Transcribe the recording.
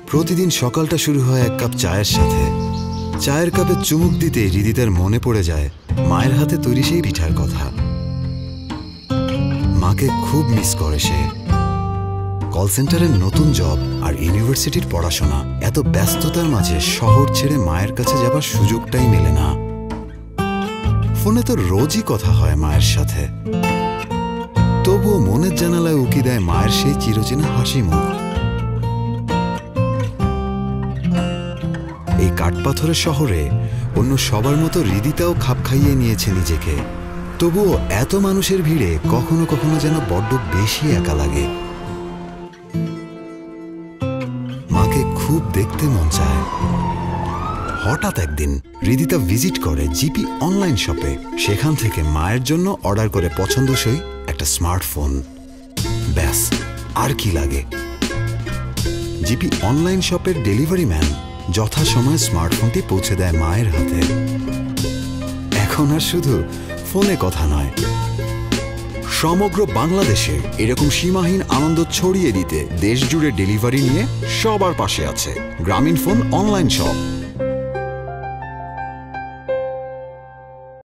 প্রতিদিন সকালটা শুরু হয় এক কাপ চায়ের সাথে। চায়ের কাপে চুমুক দিতে হৃদিতার মনে পড়ে যায় মায়ের হাতে তৈরি সেই পিঠার কথা। মাকে খুব মিস করে সে। কল সেন্টারের নতুন জব আর ইউনিভার্সিটির পড়াশোনা, এত ব্যস্ততার মাঝে শহর ছেড়ে মায়ের কাছে যাবার সুযোগটাই মেলে না। ফোনে তো রোজই কথা হয় মায়ের সাথে, তবুও মনের জানালায় উকি দেয় মায়ের সেই চিরচেনা হাসি মুখ। এই কাঠপাথরের শহরে অন্য সবার মতো হৃদিতাও খাপ খাইয়ে নিয়েছে নিজেকে, তবুও এত মানুষের ভিড়ে কখনো কখনো যেন বড্ড বেশি একা লাগে। মাকে খুব দেখতে মন চায়। হঠাৎ একদিন হৃদিতা ভিজিট করে জিপি অনলাইন শপে। সেখান থেকে মায়ের জন্য অর্ডার করে পছন্দসই একটা স্মার্টফোন। ব্যাস, আর কি লাগে। জিপি অনলাইন শপের ডেলিভারি ম্যান যথাসময়ে স্মার্টফোনটি পৌঁছে দেয় মায়ের হাতে। এখন আর শুধু ফোনে কথা নয়, সমগ্র বাংলাদেশে এরকম সীমাহীন আনন্দ ছড়িয়ে দিতে দেশ জুড়ে ডেলিভারি নিয়ে সবার পাশে আছে গ্রামীণফোন অনলাইন শপ।